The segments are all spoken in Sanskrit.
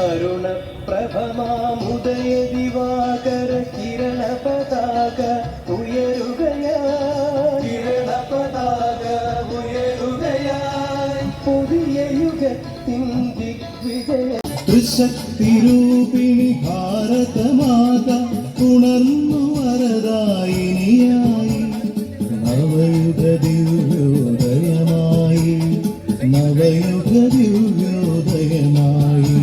അരുണ പ്രഭമാമുദയ ദിവാകര കിരണ പതാക ഉയരുകയായി പുതിയ യുഗത്തിൻ ദിഗ്വിജയ ത്രിശക്തിരൂപിണി ഭാരതമാത ഉണർന്നു വരദായിനിയായി നവയുഗ ദിവ്യോദയമായി നവയുഗ ദിവ്യോദയമായി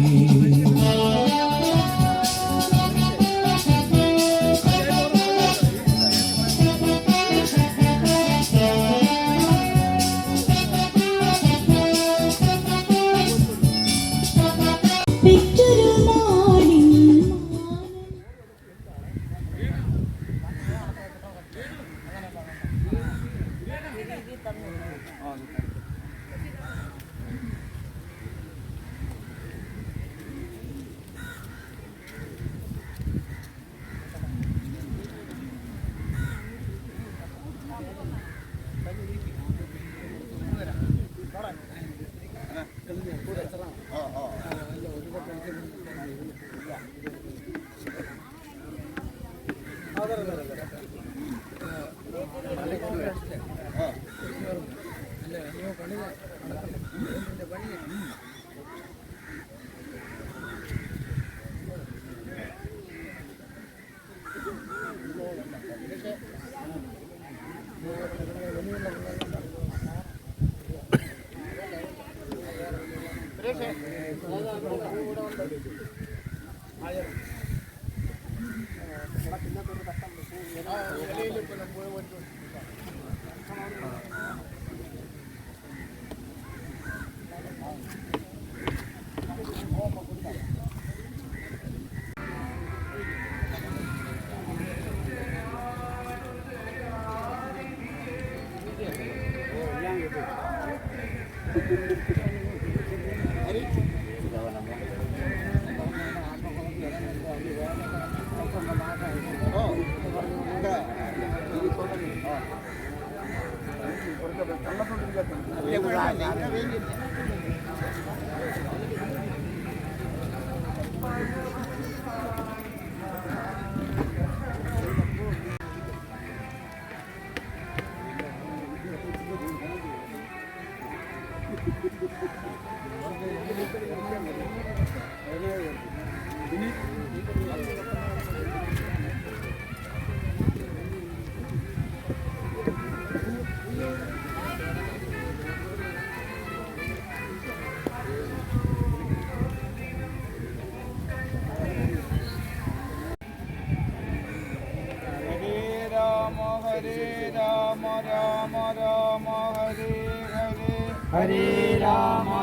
Hare Rama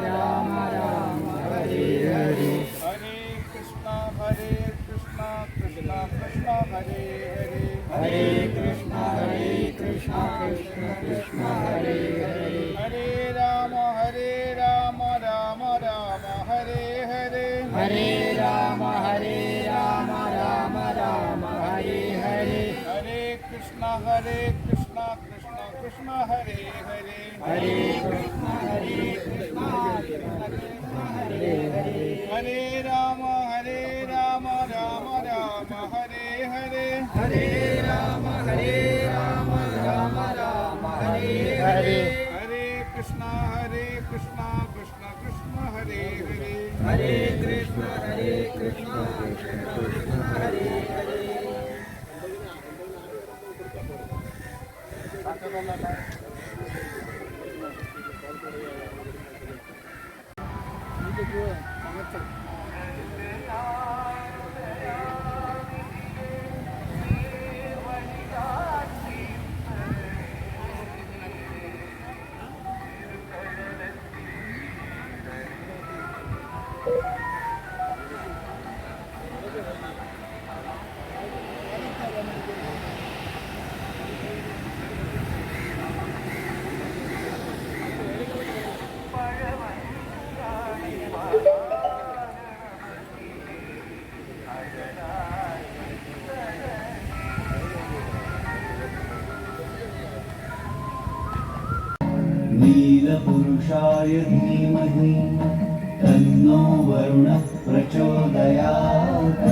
Rama Rama Hare Hare Hare Krishna Krishna Krishna Hare Hare Hare Krishna Krishna Krishna Hare Hare Hare Rama Rama Rama Hare Hare Hare Rama Rama Rama Hare Hare Hare Krishna Krishna Krishna Hare Hare Hare Krishna Krishna Krishna Hare Hare Hare Rama Rama Rama Hare Hare Hare Rama Rama Rama Hare Hare Hare Krishna Krishna Krishna Hare Hare Hare Krishna Krishna Krishna Hare Hare नीलपुरुषाय धीमहि तन्नो वरुणः प्रचोदयात्।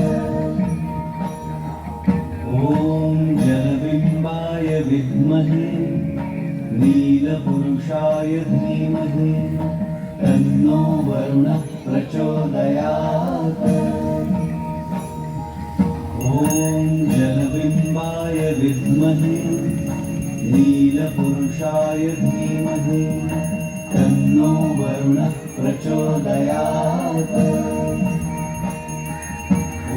ॐ जलबिम्बाय विद्महे नीलपुरुषाय धीमहि तन्नो वरुणः प्रचोदयात्। ॐ जलबिम्बाय विद्महे नीलपुरुषाय धीमहि तन्नो वरुणः प्रचोदयात्।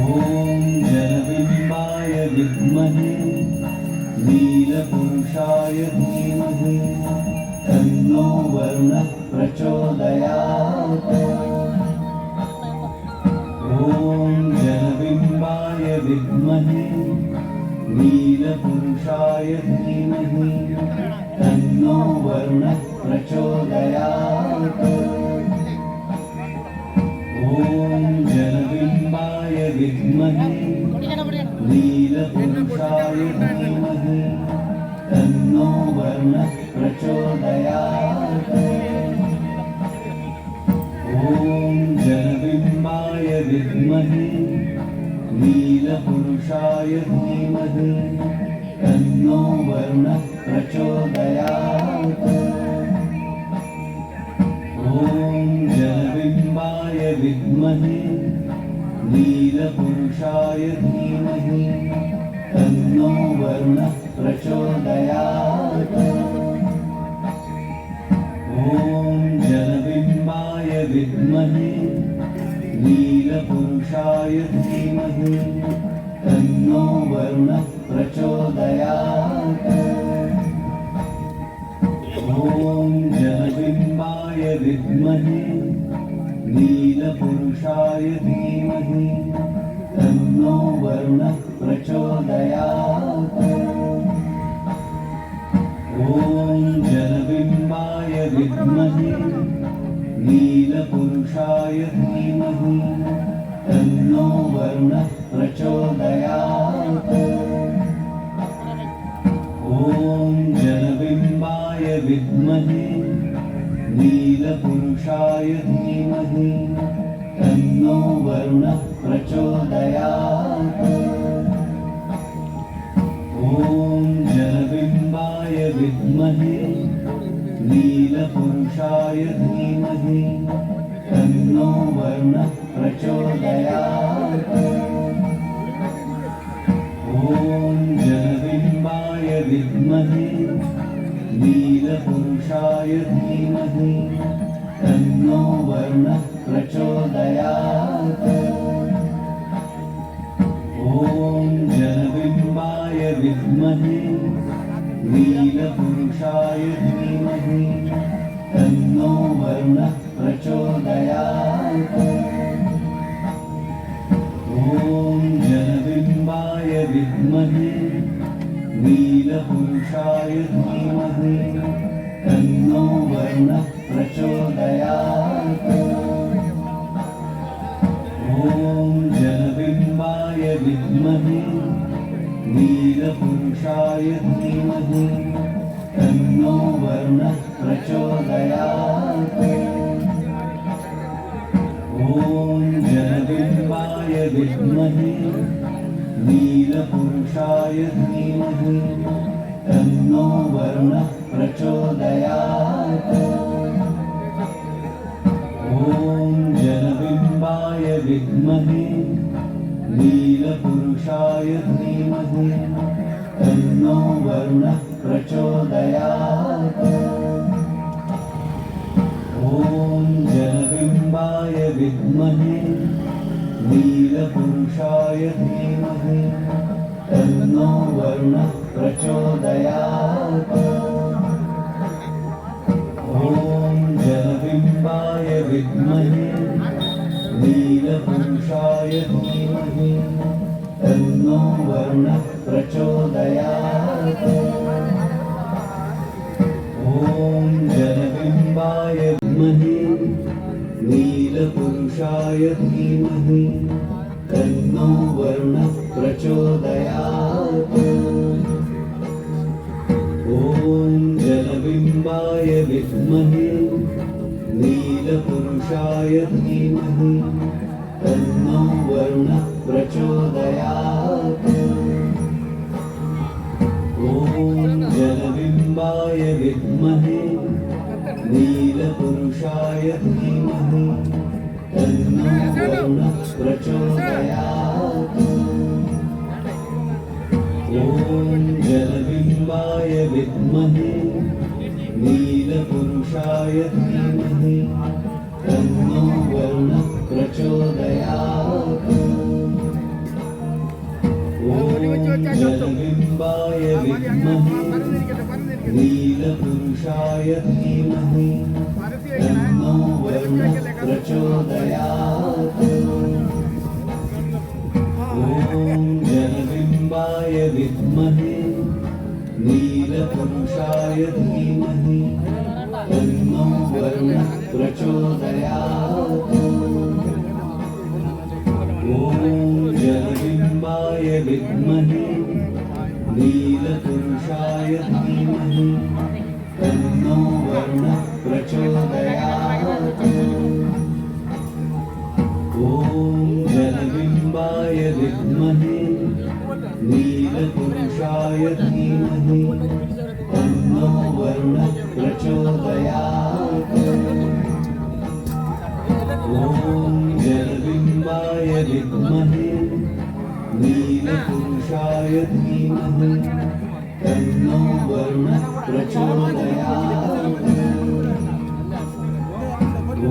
ॐ जलबिम्बाय विद्महे नीलपुरुषाय धीमहि तन्नो वरुणः प्रचोदयात्। ॐ जलबिम्बाय विद्महे नीलपुरुषाय धीमहि तन्नो वरुणः प्रचोदयात्। ॐ जलबिम्बाय विद्महे नीलपुरुषाय धीमहि तन्नो वरुणः प्रचोदयात्। ॐ जलबिम्बाय विद्महे नीलपुरुषाय धीमहि तन्नो वरुणः प्रचोदयात्। ॐ जलबिम्बाय विद्महे नीलपुरुषाय धीमहि तन्नो वरुणः प्रचोदयात्। ॐ जलबिम्बाय विद्महे नीलपुरुषाय धीमहि तन्नो वरुणः प्रचोदयात्। ॐ जलबिम्बाय विद्महे नीलपुरुषाय धीमहि तन्नो वरुणः प्रचोदयात्। ॐ जलबिम्बाय विद्महे नीलपुरुषाय धीमहि तन्नो वरुणः प्रचोदयात्। ॐ जलबिम्बाय विद्महे नीलपुरुषाय धीमहि तन्नो वरुणः प्रचोदयात्। ॐ जलबिम्बाय विद्महे नीलपुरुषाय धीमहि तन्नो वरुणः प्रचोदयात्। ॐ जलबिम्बाय विद्महे नीलपुरुषाय धीमहि तन्नो वरुणः प्रचोदयात्। ॐ जलबिम्बाय विद्महे नीलपुरुषाय धीमहि तन्नो वरुणः प्रचोदयात्। ॐ जलबिम्बाय विद्महे नीलपुरुषाय धीमहि तन्नो वरुणः प्रचोदयात्। ॐ जलबिम्बाय विद्महे नीलपुरुषाय धीमहि तन्नो वरुणः प्रचोदयात्। ॐ जलबिम्बाय विद्महे नीलपुरुषाय धीमहि तन्नो वरुणः प्रचोदयात्। ॐ जलबिम्बाय विद्महे नीलपुरुषाय धीमहि तन्नो वरुणः प्रचोदयात्। ॐ जलबिम्बाय विद्महे नीलपुरुषाय धीमहि तन्नो वरुणः प्रचोदयात्। ॐ जलबिम्बाय विद्महे नीलपुरुषाय धीमहि तन्नो वरुणः प्रचोदयात्। ॐ जलबिम्बाय विद्महे नीलपुरुषाय धीमहि तन्नो वरुणः प्रचोदयात्। ॐ जलबिम्बाय विद्महे नीलपुरुषाय नीलपुरुषाय धीमहि तन्नो वरुणः प्रचोदयात् ॐ जलबिम्बाय विद्महे नीलपुरुषाय धीमहि तन्नो वरुणः प्रचोदयात् ॐ जलबिम्बाय विद्महे नीलपुरुषाय धीमहि तन्नो वरुणः प्रचोदयात् ॐ जलबिम्बाय विद्महे नीलपुरुषाय धीमहि तन्नो वरुणः प्रचोदयात् ॐ जलबिम्बाय विद्महे नीलपुरुषाय धीमहि तन्नो वरुणः प्रचोदयात् ॐ जलबिम्बाय विद्महे नीलपुरुषाय धीमहि तन्नो वरुणः प्रचोदयात् ॐ जलबिम्बाय विद्महे नीलपुरुषाय धीमहि तन्नो वरुणः प्रचोदयात् ॐ जलबिम्बाय विद्महे नीलपुरुषाय धीमहि तन्नो वरुणः प्रचोदयात् ॐ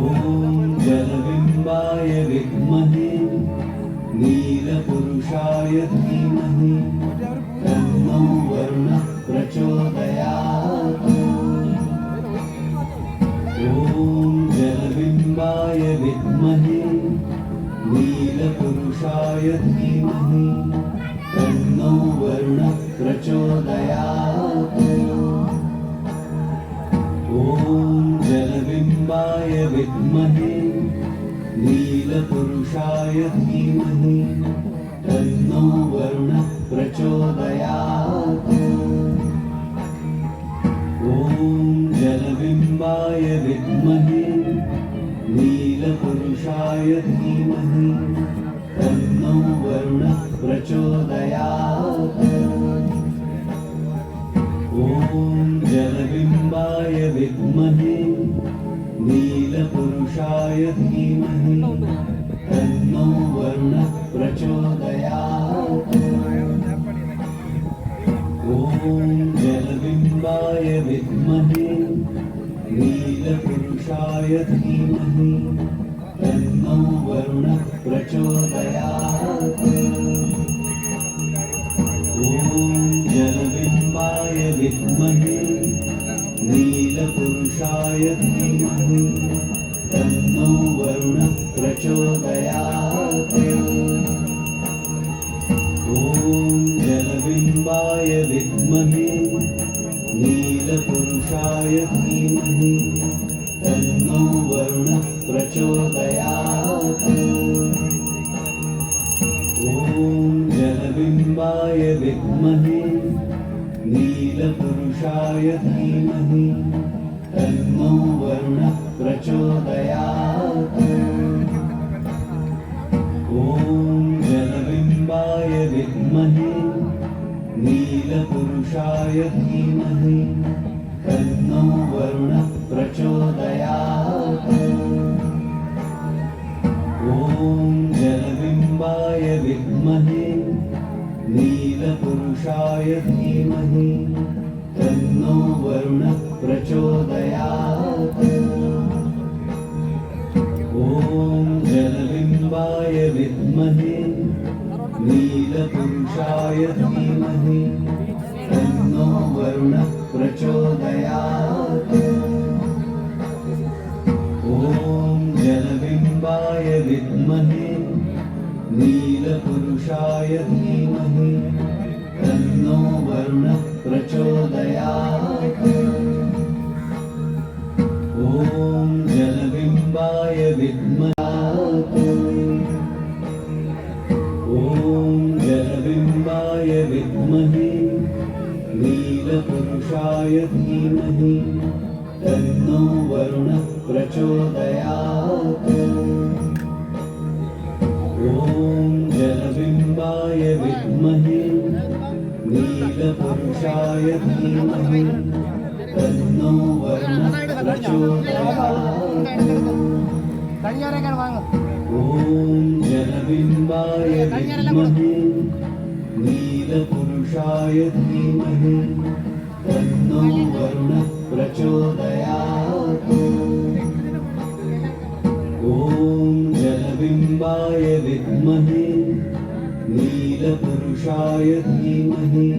जलबिम्बाय विद्महे नीलपुरुषाय धीमहि तन्नो वरुणः प्रचोदयात् ॐ जलबिम्बाय विद्महे नीलपुरुषाय धीमहि तन्नो वरुणः प्रचोदयात् ॐ जलबिम्बाय विद्महे नीलपुरुषाय धीमहि तन्नो वरुणः प्रचोदयात् ॐ जलबिम्बाय विद्महे नीलपुरुषाय धीमहि तन्नो वरुणः प्रचोदयात् ॐ जलबिम्बाय विद्महे नीलपुरुषाय धीमहि तन्नो वरुणः प्रचोदयात् ॐ जलबिम्बाय विद्महे नीलपुरुषाय धीमहि तन्नो वरुणः प्रचोदयात् ॐ जलबिम्बाय विद्महे नीलपुरुषाय धीमहि तन्नो वरुणः प्रचोदयात् ॐ जलबिम्बाय विद्महे नीलपुरुषाय धीमहि तन्नो वरुणः प्रचोदयात् ॐ जलबिम्बाय विद्महे नीलपुरुषाय धीमहि तन्नो वरुणः प्रचोदयात् ॐ जलबिम्बाय विद्महे नीलपुरुषाय धीमहि तन्नो वरुणः प्रचोदयात् ॐ जलबिम्बाय विद्महे नीलपुरुषाय धीमहि तन्नो वरुणः प्रचोदयात् ॐ जलबिम्बाय विद्महे नीलपुरुषाय धीमहि तन्नो वरुणः प्रचोदयात् ॐ जलबिम्बाय विद्महे नीलपुरुषाय धीमहि तन्नो वरुणः प्रचोदयात् ॐ जलबिम्बाय विद्महे ॐ जलबिम्बाय विद्महे नीलपुरुषाय धीमहि तन्नो वरुणः प्रचोदयात् ॐ जलबिम्बाय विद्महे नीलपुरुषाय धीमहि तन्नो वरुणः प्रचोदयात् ॐ जलबिम्बाय विद्महे नीलपुरुषाय धीमहि तन्नो वरुणः प्रचोदयात् ॐ जलबिम्बाय विद्महे नीलपुरुषाय धीमहि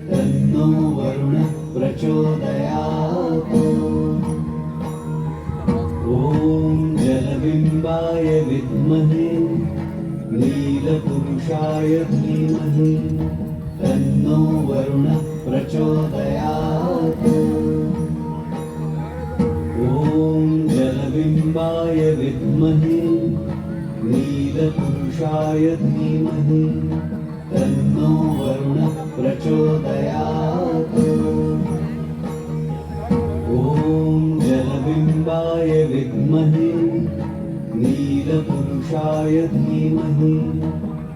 तन्नो वरुणः प्रचोदयात् ॐ जलबिम्बाय विद्महे नीलपुरुषाय धीमहि तन्नो वरुणः प्रचोदयात् ॐ जलबिम्बाय विद्महे नीलपुरुषाय धीमहि तन्नो वरुणः प्रचोदयात् ॐ जलबिम्बाय विद्महे नीलपुरुषाय धीमहि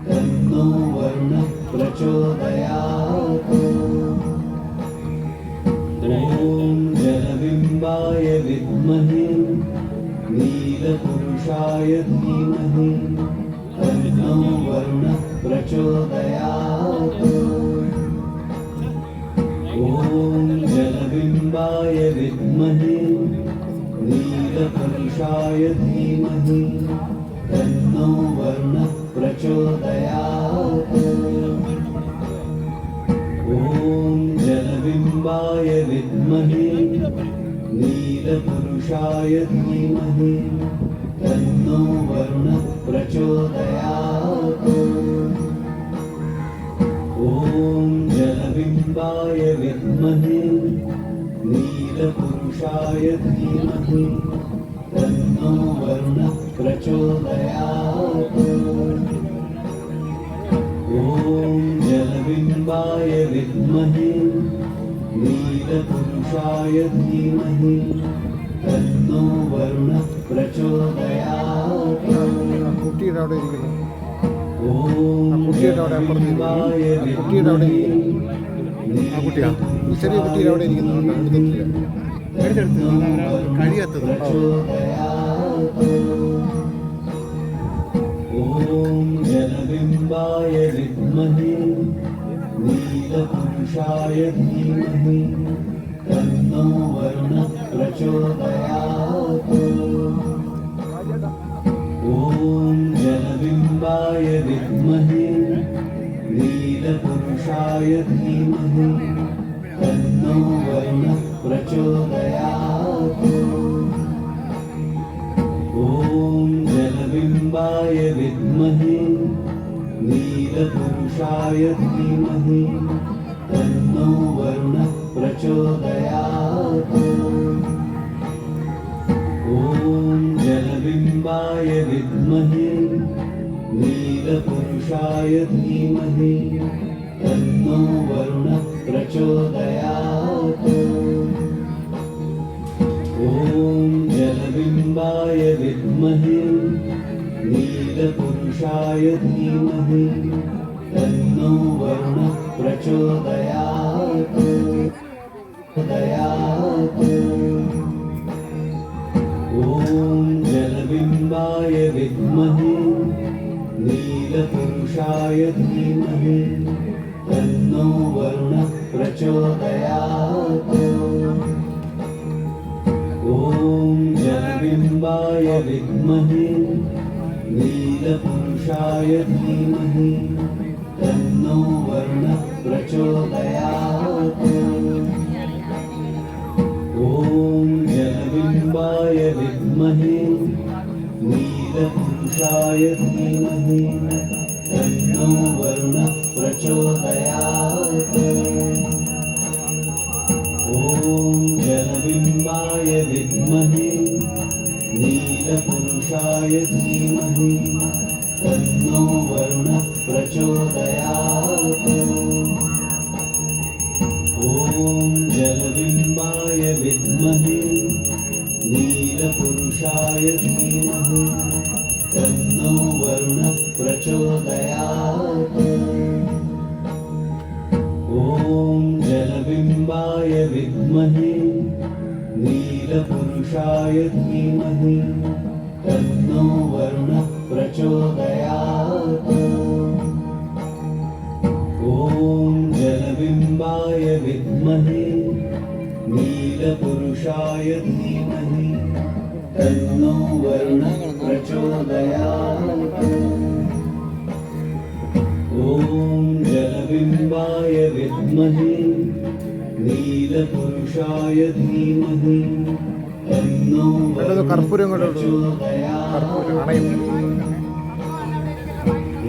तन्नो वरुणः प्रचोदयात् ॐ जलबिम्बाय विद्महे नीलपुरुषाय धीमहि तन्नो वरुणः प्रचोदयात् ॐ जलबिम्बाय विद्महे नीलपुरुषाय धीमहि तन्नो वरुणः प्रचोदयात् ॐ जलबिम्बाय विद्महे नीलपुरुषाय धीमहि तन्नो वरुणः प्रचोदयात् ॐ जलबिम्बाय विद्महे नीलपुरुषाय धीमहि तन्नो वरुणः प्रचोदयात् ॐ जलबिम्बाय विद्महे नीलपुरुषाय धीमहि तन्नो वरुणः प्रचोदयात् ॐ जलबिम्बाय विद्महे ചെറിയ കുട്ടിയിൽ അവിടെ ഇരിക്കുന്നുണ്ട് കഴിയാത്തത് ॐ जलबिम्बाय विद्महे नीलपुरुषाय धीमहि तन्नो वरुणः प्रचोदयात् ॐ जलबिम्बाय विद्महे नीलपुरुषाय धीमहि तन्नो वरुणः प्रचोदयात् ॐ जलबिम्बाय विद्महे नीलपुरुषाय धीमहि तन्नो वरुणः प्रचोदयात् ॐ जलबिम्बाय विद्महे नीलपुरुषाय धीमहि तन्नो वरुणः प्रचोदयात् ॐ जलबिम्बाय विद्महे नीलपुरुषाय धीमहि तन्नो वरुणः प्रचोदयात् ॐ जलबिम्बाय विद्महे नीलपुरुषाय धीमहि तन्नो वरुणः प्रचोदयात् ॐ जलबिम्बाय विद्महे नीलपुरुषाय धीमहि तन्नो वरुणः प्रचोदयात् ॐ जलबिम्बाय विद्महे नीलपुरुषाय धीमहि तन्नो वरुणः प्रचोदयात् ॐ जलबिम्बाय विद्महे नीलपुरुषाय धीमहि तन्नो वरुणः प्रचोदयात् ॐ जलबिम्बाय विद्महे नीलपुरुषाय धीमहि तन्नो वरुणः प्रचोदयात् ॐ जलबिम्बाय विद्महे नीलपुरुषाय धीमहि तन्नो वरुणः प्रचोदयात् ॐ जलबिम्बाय विद्महे नीलपुरुषाय धीमहि तन्नो वरुणः प्रचोदयात् ॐ जलबिम्बाय विद्महे नीलपुरुषाय धीमहि तन्नो കർപ്പൂരം वरुणः കൊണ്ട് प्रचोदयात् അണയും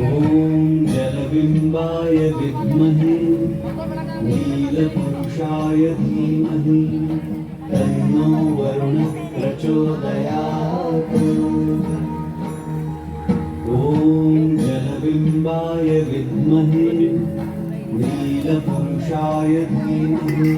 ॐ जलबिम्बाय विद्महे नीलपुरुषाय धीमहि तन्नो वरुणः प्रचोदयात् ॐ जलबिम्बाय विद्महे नीलपुरुषाय धीमहि